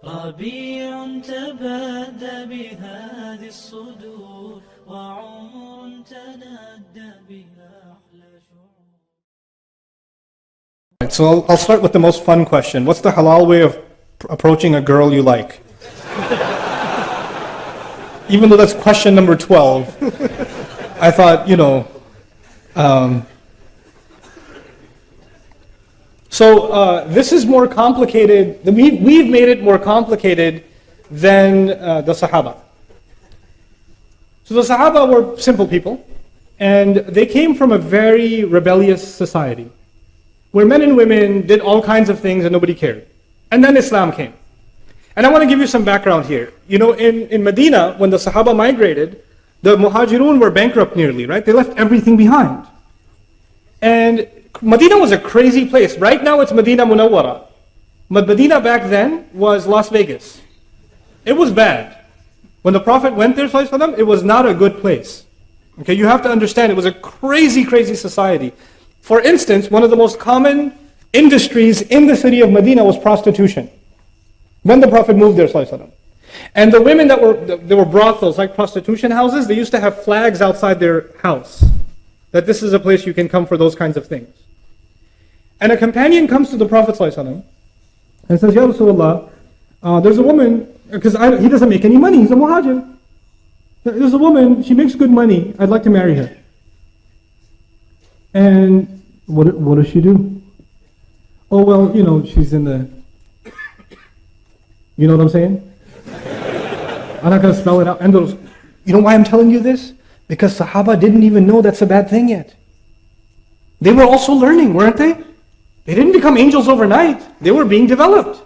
ربيع تبادى بهذه الصدور وعمر تنادى بها أحلى شعور. So I'll start with the most fun question. What's the halal way of approaching a girl you like? Even though that's question number 12, I thought, this is more complicated. We've made it more complicated than the Sahaba. So the Sahaba were simple people, and they came from a very rebellious society, where men and women did all kinds of things and nobody cared. And then Islam came. And I want to give you some background here. In Medina, when the Sahaba migrated, the Muhajirun were bankrupt nearly, right? They left everything behind. And Medina was a crazy place. Right now it's Medina Munawwara. But Medina back then was Las Vegas. It was bad. When the Prophet went there, it was not a good place. Okay, you have to understand, it was a crazy, crazy society. For instance, one of the most common industries in the city of Medina was prostitution. When the Prophet moved there, and the women there were brothels, like prostitution houses, they used to have flags outside their house, that this is a place you can come for those kinds of things. And a companion comes to the Prophet and says, Ya Rasulullah, there's a woman, because he doesn't make any money, he's a muhajir. There's a woman, she makes good money, I'd like to marry her. And what does she do? Oh, well, she's in the... You know what I'm saying? I'm not going to spell it out. And you know why I'm telling you this? Because Sahaba didn't even know that's a bad thing yet. They were also learning, weren't they? They didn't become angels overnight. They were being developed.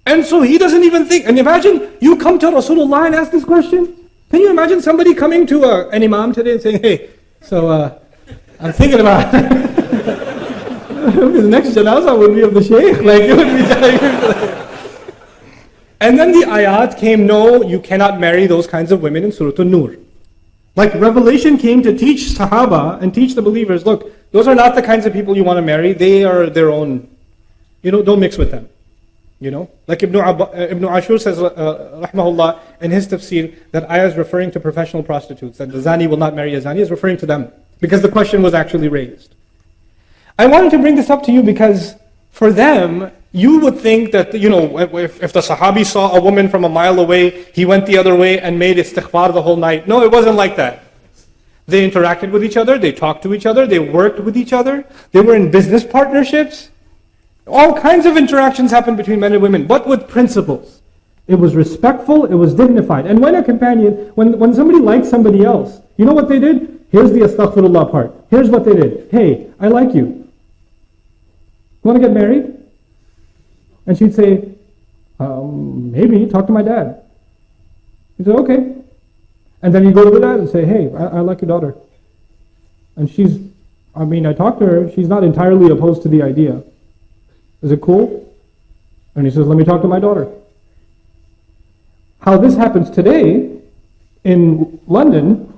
And so he doesn't even think. And imagine you come to Rasulullah and ask this question. Can you imagine somebody coming to an imam today and saying, hey, so I'm thinking about the next janazah would be of the shaykh. Like, it would be... And then the ayat came, no, you cannot marry those kinds of women in Surah An-Nur. Like revelation came to teach Sahaba and teach the believers, look, those are not the kinds of people you want to marry. They are their own. Don't mix with them. Like Ibn Ashur says, rahmahullah, in his tafsir, that ayah is referring to professional prostitutes, that the zani will not marry a zani, is referring to them. Because the question was actually raised. I wanted to bring this up to you because for them, you would think that, if the Sahabi saw a woman from a mile away, he went the other way and made istighfar the whole night. No, it wasn't like that. They interacted with each other, they talked to each other, they worked with each other, they were in business partnerships. All kinds of interactions happened between men and women, but with principles. It was respectful, it was dignified. And when a companion, when somebody liked somebody else, you know what they did? Here's the astaghfirullah part. Here's what they did. Hey, I like you. You want to get married? And she'd say, maybe, talk to my dad. He'd say, okay. And then you go to the dad and say, hey, I like your daughter. And I talked to her, she's not entirely opposed to the idea. Is it cool? And he says, let me talk to my daughter. How this happens today in London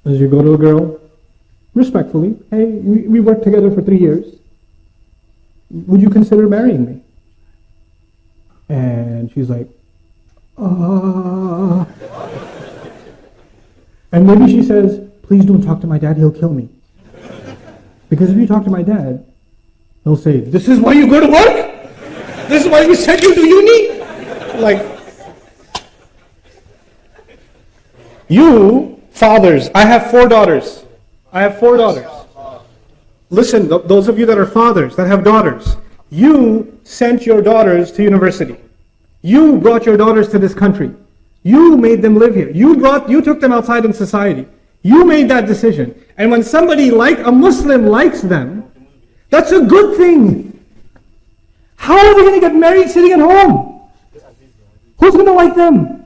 is you go to a girl, respectfully, hey, we worked together for 3 years. Would you consider marrying me? And she's like, And maybe she says, please don't talk to my dad, he'll kill me. Because if you talk to my dad, he'll say, this is why you go to work? This is why we sent you to uni? Like, you, fathers, I have 4 daughters. Listen, those of you that are fathers, that have daughters, you sent your daughters to university. You brought your daughters to this country. You made them live here. You took them outside in society. You made that decision. And when somebody a Muslim likes them, that's a good thing. How are they going to get married sitting at home? Who's going to like them?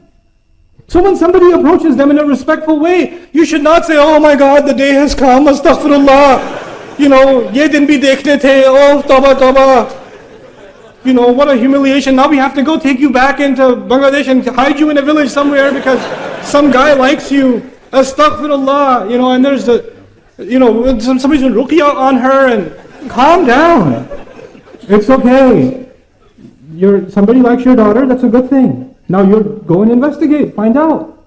So when somebody approaches them in a respectful way, you should not say, oh my God, the day has come, astaghfirullah. Ye din bhi dekhne the, oh tawbah, tawbah. What a humiliation. Now we have to go take you back into Bangladesh and hide you in a village somewhere because some guy likes you. Astaghfirullah. And there's somebody's doing ruqyah on her and calm down. It's okay. somebody likes your daughter, that's a good thing. Now go and investigate, find out.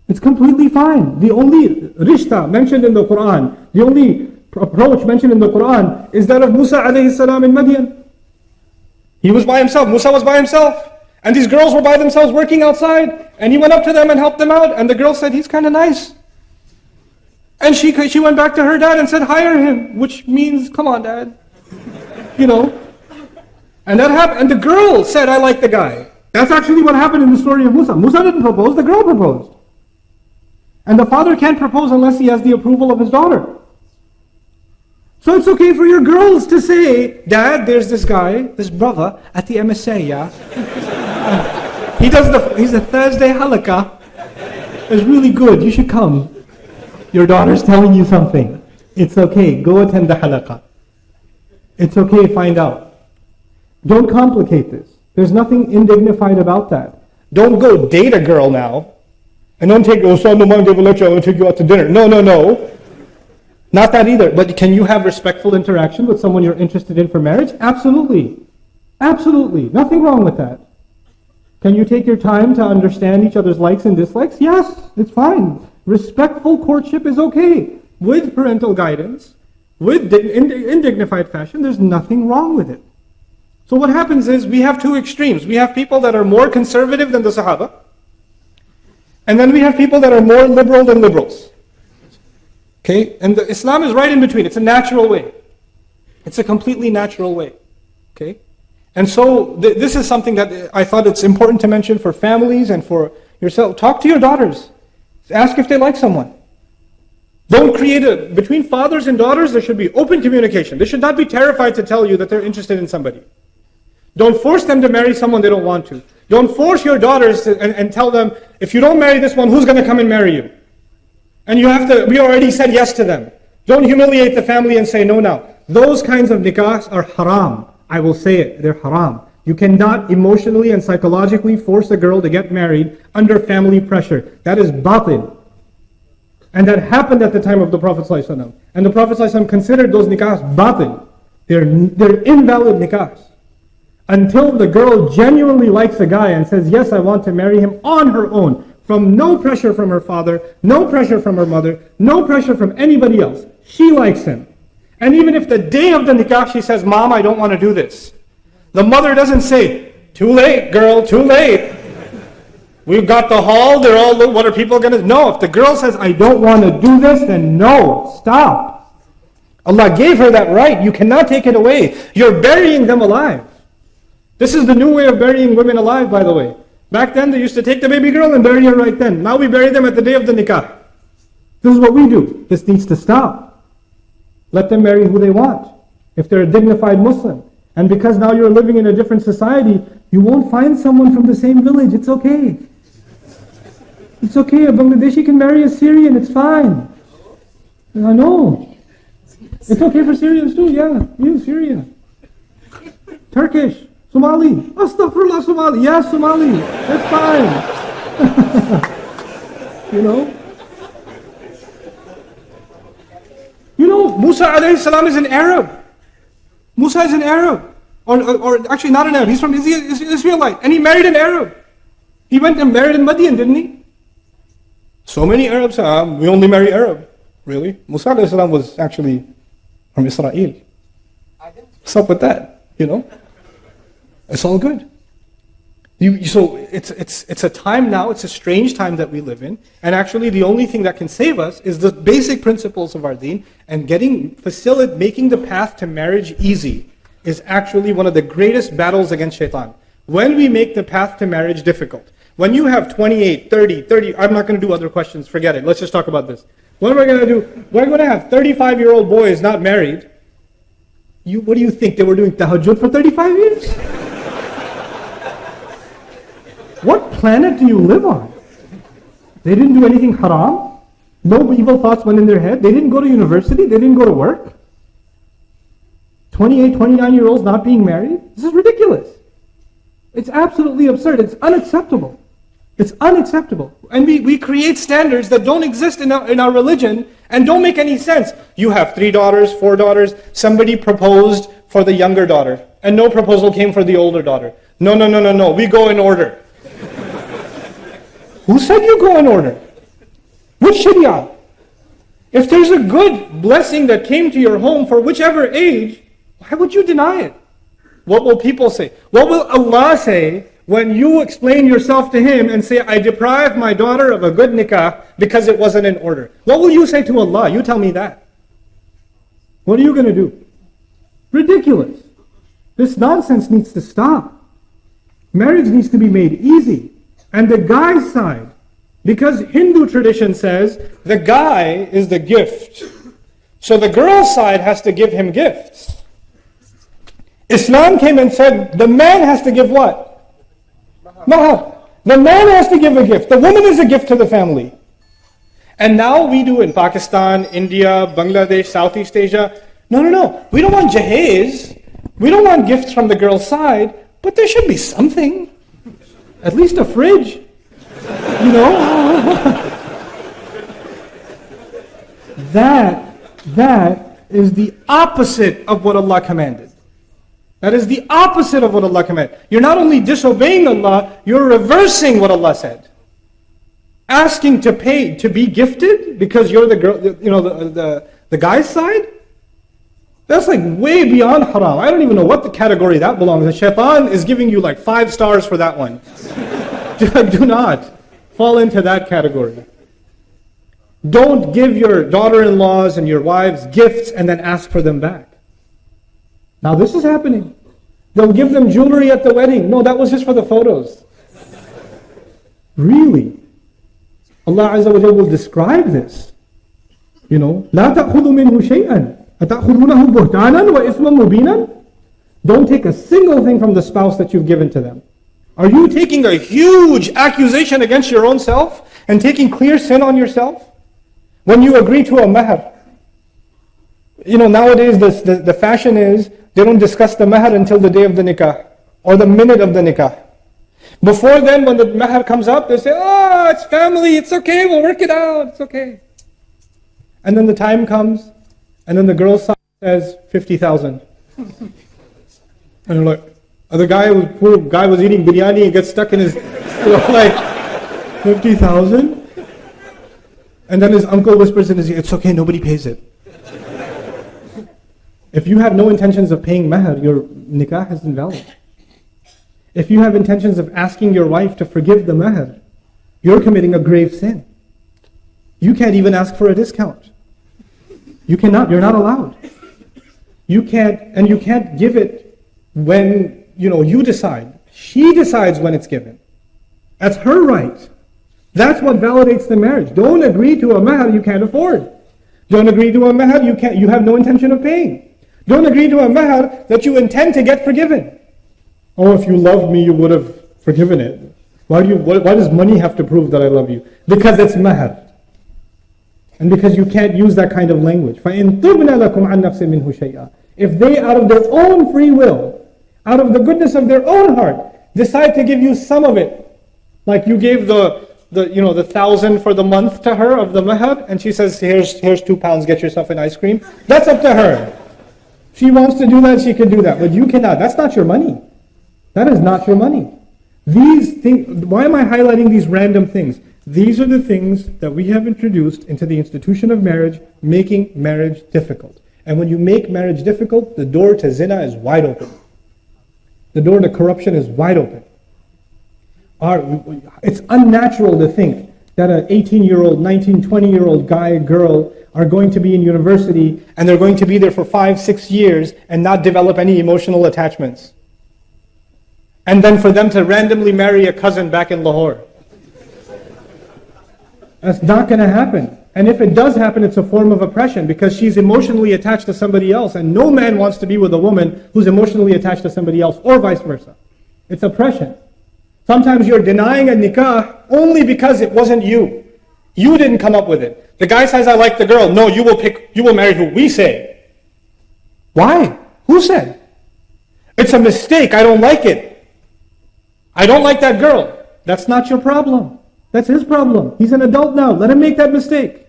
It's completely fine. The only rishta mentioned in the Quran, the only approach mentioned in the Quran is that of Musa alayhi salam in Madian. He was by himself, Musa was by himself. And these girls were by themselves working outside. And he went up to them and helped them out. And the girl said, he's kind of nice. And she went back to her dad and said, hire him. Which means, come on, dad. You know. And that happened. And the girl said, I like the guy. That's actually what happened in the story of Musa. Musa didn't propose, the girl proposed. And the father can't propose unless he has the approval of his daughter. So it's okay for your girls to say, Dad, there's this guy, this brother at the MSA, yeah? He's a Thursday halakah. It's really good, you should come. Your daughter's telling you something. It's okay, go attend the halakah. It's okay, find out. Don't complicate this. There's nothing indignified about that. Don't go date a girl now. And don't take, Nouman gave a lecture, I'm going to take you out to dinner. No. Not that either. But can you have respectful interaction with someone you're interested in for marriage? Absolutely. Absolutely. Nothing wrong with that. Can you take your time to understand each other's likes and dislikes? Yes, it's fine. Respectful courtship is okay. With parental guidance, in dignified fashion, there's nothing wrong with it. So what happens is we have two extremes. We have people that are more conservative than the Sahaba. And then we have people that are more liberal than liberals. Okay, and Islam is right in between. It's a natural way. It's a completely natural way. Okay, and so this is something that I thought it's important to mention for families and for yourself. Talk to your daughters. Ask if they like someone. Don't create between fathers and daughters, there should be open communication. They should not be terrified to tell you that they're interested in somebody. Don't force them to marry someone they don't want to. Don't force your daughters and tell them, if you don't marry this one, who's going to come and marry you? And we already said yes to them. Don't humiliate the family and say no now. Those kinds of nikahs are haram. I will say it, they're haram. You cannot emotionally and psychologically force a girl to get married under family pressure. That is batil. And that happened at the time of the Prophet ﷺ. And the Prophet ﷺ considered those nikahs batil. They're invalid nikahs. Until the girl genuinely likes a guy and says, yes, I want to marry him on her own. From no pressure from her father, no pressure from her mother, no pressure from anybody else. She likes him. And even if the day of the nikah she says, Mom, I don't want to do this. The mother doesn't say, too late, girl, too late. We've got the hall, what are people going to... No, if the girl says, I don't want to do this, then no, stop. Allah gave her that right. You cannot take it away. You're burying them alive. This is the new way of burying women alive, by the way. Back then, they used to take the baby girl and bury her right then. Now we bury them at the day of the nikah. This is what we do. This needs to stop. Let them marry who they want. If they're a dignified Muslim. And because now you're living in a different society, you won't find someone from the same village. It's okay. It's okay. A Bangladeshi can marry a Syrian. It's fine. I know. It's okay for Syrians too. Yeah, you Syria. Turkish. Somali. Astaghfirullah, Somali. Yes, Somali. That's fine. You know, Musa alayhi salam is an Arab. Musa is an Arab. Or actually not an Arab. He's from Israelite. And he married an Arab. He went and married in Madian, didn't he? So many Arabs, we only marry Arab. Really? Musa alayhi salam was actually from Israel. What's up with that? It's all good. So it's a time now, it's a strange time that we live in. And actually the only thing that can save us is the basic principles of our deen. And making the path to marriage easy is actually one of the greatest battles against shaitan. When we make the path to marriage difficult, when you have 28, 30, I'm not going to do other questions, forget it. Let's just talk about this. What am I going to do? We're going to have 35-year-old boys not married. What do you think? They were doing tahajjud for 35 years? What planet do you live on? They didn't do anything haram. No evil thoughts went in their head. They didn't go to university. They didn't go to work. 28, 29-year-olds not being married? This is ridiculous. It's absolutely absurd. It's unacceptable. It's unacceptable. And we create standards that don't exist in our religion and don't make any sense. You have 3 daughters, 4 daughters. Somebody proposed for the younger daughter and no proposal came for the older daughter. No, no, no, no, no, we go in order. Who said you go in order? Which Sharia? If there's a good blessing that came to your home for whichever age, why would you deny it? What will people say? What will Allah say when you explain yourself to Him and say, I deprived my daughter of a good nikah because it wasn't in order? What will you say to Allah? You tell me that. What are you going to do? Ridiculous. This nonsense needs to stop. Marriage needs to be made easy. And the guy's side, because Hindu tradition says the guy is the gift. So the girl's side has to give him gifts. Islam came and said the man has to give what? Mahar. The man has to give a gift. The woman is a gift to the family. And now we do in Pakistan, India, Bangladesh, Southeast Asia. No, no, no. We don't want jahez. We don't want gifts from the girl's side. But there should be something. At least a fridge. You know? That is the opposite of what Allah commanded. That is the opposite of what Allah commanded. You're not only disobeying Allah, you're reversing what Allah said. Asking to pay, to be gifted because you're the girl, you know, the guy's side? That's like way beyond haram. I don't even know what the category that belongs. The shaitan is giving you like 5 stars for that one. Do not fall into that category. Don't give your daughter-in-laws and your wives gifts and then ask for them back. Now this is happening. They'll give them jewelry at the wedding. No, that was just for the photos. Really? Allah Azza wa Jalla will describe this. You know, لا تأخذوا منه شيئا أتأخذونه بهتانا وإثما مبينا. Don't take a single thing from the spouse that you've given to them. Are you taking a huge accusation against your own self and taking clear sin on yourself? When you agree to a mahar. You know, nowadays the fashion is they don't discuss the mahar until the day of the nikah or the minute of the nikah. Before then, when the mahar comes up, they say, oh, it's family, it's okay, we'll work it out, it's okay. And then the time comes, and then the girl's side says 50,000. And you're like, the poor guy was eating biryani and gets stuck in his, like, 50,000? And then his uncle whispers in his ear, it's okay, nobody pays it. If you have no intentions of paying mahar, your nikah is invalid. If you have intentions of asking your wife to forgive the mahar, you're committing a grave sin. You can't even ask for a discount. You cannot, you're not allowed. You can't give it when, you decide. She decides when it's given. That's her right. That's what validates the marriage. Don't agree to a mahar you can't afford. Don't agree to a mahar you have no intention of paying. Don't agree to a mahar that you intend to get forgiven. Oh, if you loved me, you would have forgiven it. Why does money have to prove that I love you? Because it's mahar. And because you can't use that kind of language. فَإِن تُبْنَ لَكُمْ عَنْ نَفْسٍ مِّنْهُ شَيْئًا. If they, out of their own free will, out of the goodness of their own heart, decide to give you some of it, like you gave the 1,000 for the month to her of the mahar, and she says, here's £2, get yourself an ice cream. That's up to her. She wants to do that, she can do that, but you cannot. That's not your money. That is not your money. These things, why am I highlighting these random things? These are the things that we have introduced into the institution of marriage, making marriage difficult. And when you make marriage difficult, the door to zina is wide open. The door to corruption is wide open. It's unnatural to think that an 18-year-old, 19, 20-year-old guy, girl are going to be in university and they're going to be there for 5-6 years and not develop any emotional attachments. And then for them to randomly marry a cousin back in Lahore. That's not going to happen. And if it does happen, it's a form of oppression because she's emotionally attached to somebody else, and no man wants to be with a woman who's emotionally attached to somebody else, or vice versa. It's oppression. Sometimes you're denying a nikah only because it wasn't you. You didn't come up with it. The guy says, I like the girl. No, you will marry who we say. Why? Who said? It's a mistake. I don't like it. I don't like that girl. That's not your problem. That's his problem. He's an adult now. Let him make that mistake.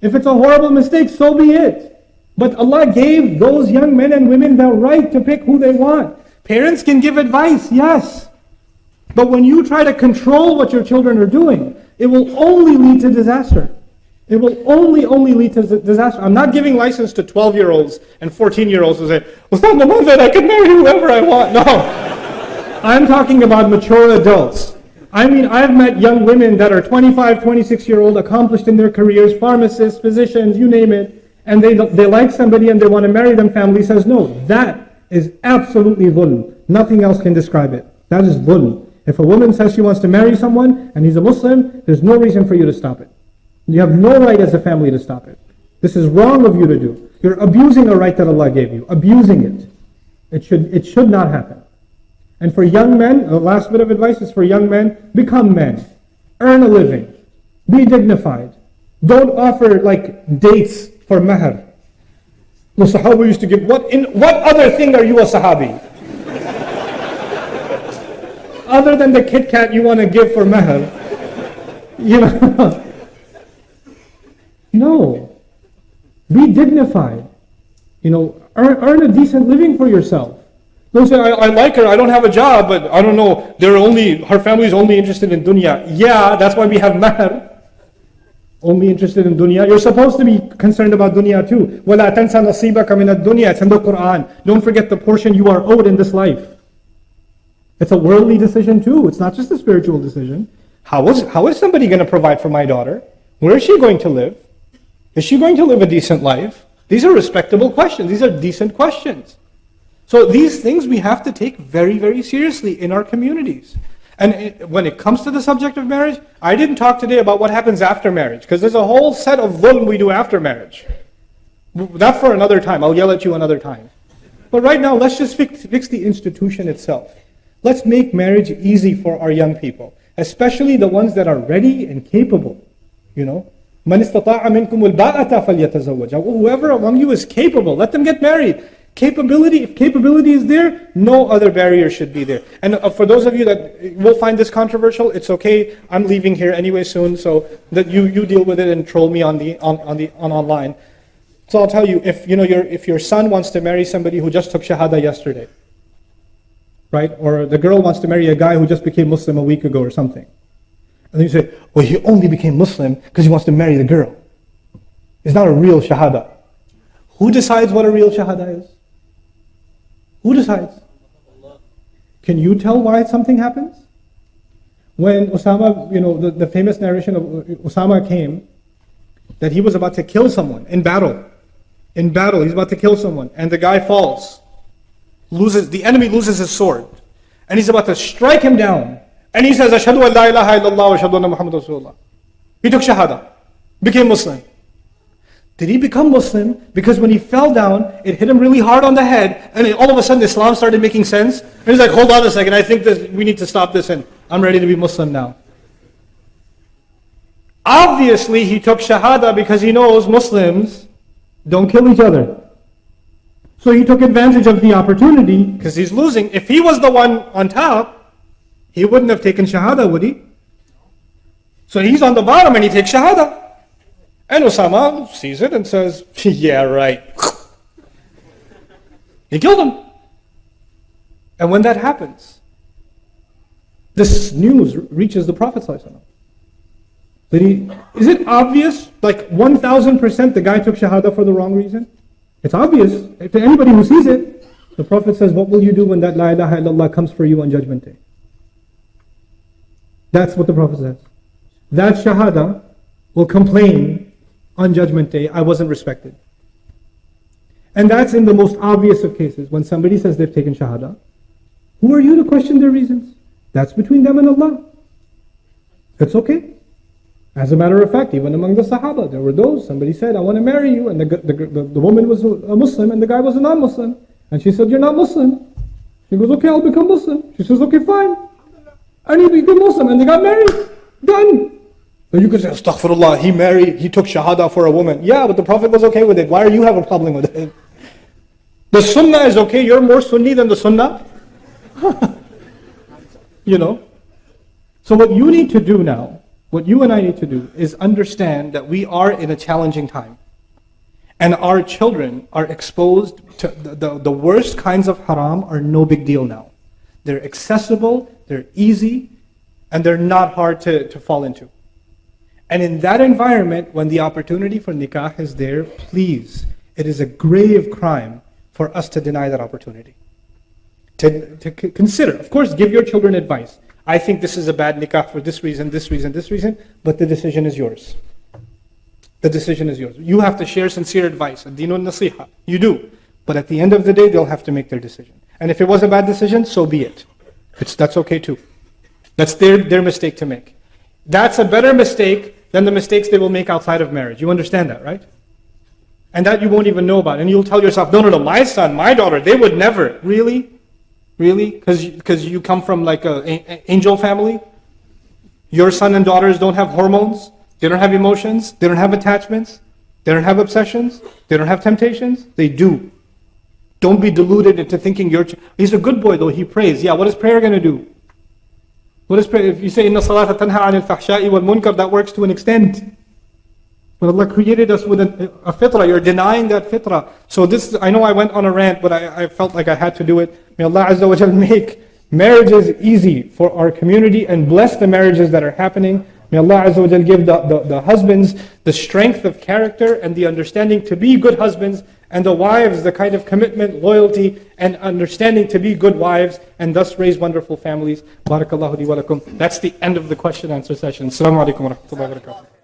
If it's a horrible mistake, so be it. But Allah gave those young men and women the right to pick who they want. Parents can give advice, yes. But when you try to control what your children are doing, it will only lead to disaster. It will only lead to disaster. I'm not giving license to 12-year-olds and 14-year-olds who say, Ustad Nouman said I can marry whoever I want. No. I'm talking about mature adults. I mean, I've met young women that are 25, 26-year-old, accomplished in their careers, pharmacists, physicians, you name it, and they like somebody and they want to marry them. Family says no. That is absolutely dhulm. Nothing else can describe it. That is dhulm. If a woman says she wants to marry someone and he's a Muslim, there's no reason for you to stop it. You have no right as a family to stop it. This is wrong of you to do. You're abusing a right that Allah gave you. Abusing it. It should not happen. And for young men, the last bit of advice is for young men, become men. Earn a living. Be dignified. Don't offer like dates for mahar. The Sahaba used to give, what other thing are you a Sahabi? Other than the Kit Kat you want to give for mahar. You know. No. Be dignified. You know, earn a decent living for yourself. Don't say, I like her, I don't have a job, but I don't know, her family's only interested in dunya. Yeah, that's why we have mahar. Only interested in dunya. You're supposed to be concerned about dunya too. وَلَا تَنْسَ نَصِيبَكَ مِنَ الدُّنْيَا. It's in the Quran. Don't forget the portion you are owed in this life. It's a worldly decision too. It's not just a spiritual decision. How is somebody going to provide for my daughter? Where is she going to live? Is she going to live a decent life? These are respectable questions. These are decent questions. So these things we have to take very, very seriously in our communities. And when it comes to the subject of marriage, I didn't talk today about what happens after marriage, because there's a whole set of dhulm we do after marriage. That for another time. I'll yell at you another time. But right now, let's just fix the institution itself. Let's make marriage easy for our young people, especially the ones that are ready and capable. You know, مَنِ اسْتَطَاعَ مِنْكُمُ الْبَاءَةَ فَلْيَتَزَوَّجْ. Whoever among you is capable, let them get married. If capability is there, no other barrier should be there. And for those of you that will find this controversial, it's okay. I'm leaving here anyway soon, so that you deal with it and troll me on online. So I'll tell you, if your son wants to marry somebody who just took shahada yesterday, right? Or the girl wants to marry a guy who just became Muslim a week ago or something. And then you say, well, he only became Muslim because he wants to marry the girl. It's not a real shahada. Who decides what a real shahada is? Who decides? Can you tell why something happens? When Osama, the famous narration of Osama came, that he was about to kill someone in battle. In battle, he's about to kill someone, and the guy falls. The enemy loses his sword. And he's about to strike him down. And he says, Ashhadu an la ilaha illallah wa ashhadu anna Muhammad Rasulullah. He took shahada, became Muslim. Did he become Muslim because when he fell down, it hit him really hard on the head, and all of a sudden Islam started making sense? And he's like, hold on a second, I think we need to stop this, and I'm ready to be Muslim now. Obviously, he took shahada because he knows Muslims don't kill each other. So he took advantage of the opportunity because he's losing. If he was the one on top, he wouldn't have taken shahada, would he? So he's on the bottom and he takes shahada. And Osama sees it and says, yeah, right. He killed him. And when that happens, this news reaches the Prophet ﷺ. Is it obvious, like 1000% the guy took shahada for the wrong reason? It's obvious to anybody who sees it. The Prophet says, what will you do when that la ilaha illallah comes for you on Judgment Day? That's what the Prophet says. That shahada will complain on Judgment Day, I wasn't respected. And that's in the most obvious of cases. When somebody says they've taken shahada, who are you to question their reasons? That's between them and Allah. It's okay. As a matter of fact, even among the Sahaba, there were those, somebody said, I want to marry you, and the woman was a Muslim and the guy was a non-Muslim. And she said, you're not Muslim. He goes, okay, I'll become Muslim. She says, okay, fine. And he became Muslim and they got married. Done. So you could say, astaghfirullah, he took shahada for a woman. Yeah, but the Prophet was okay with it. Why do you have a problem with it? The sunnah is okay. You're more Sunni than the sunnah. So what you need to do now, what you and I need to do is understand that we are in a challenging time. And our children are exposed to the worst kinds of haram are no big deal now. They're accessible, they're easy, and they're not hard to fall into. And in that environment, when the opportunity for nikah is there, please, it is a grave crime for us to deny that opportunity. To consider, of course, give your children advice. I think this is a bad nikah for this reason, this reason, this reason, but the decision is yours. The decision is yours. You have to share sincere advice. Ad-dinun nasiha. You do. But at the end of the day, they'll have to make their decision. And if it was a bad decision, so be it. That's okay too. That's their mistake to make. That's a better mistake than the mistakes they will make outside of marriage. You understand that, right? And that you won't even know about. And you'll tell yourself, no, my son, my daughter, they would never. Really? Really? Because you come from like an angel family? Your son and daughters don't have hormones? They don't have emotions? They don't have attachments? They don't have obsessions? They don't have temptations? They do. Don't be deluded into thinking he's a good boy though, he prays. Yeah, what is prayer going to do? What is prayer? If you say, Inna salata tanha anil fahsha'i wal munkar, that works to an extent. But Allah created us with a fitrah. You're denying that fitrah. So this, I know I went on a rant, but I felt like I had to do it. May Allah Azza wa Jal make marriages easy for our community and bless the marriages that are happening. May Allah Azza wa Jal give the husbands the strength of character and the understanding to be good husbands, and the wives the kind of commitment, loyalty, and understanding to be good wives, and thus raise wonderful families. Barakallahu li wa lakum. That's the end of the question and answer session. Assalamu alaikum wa rahmatullahi wa barakatuh.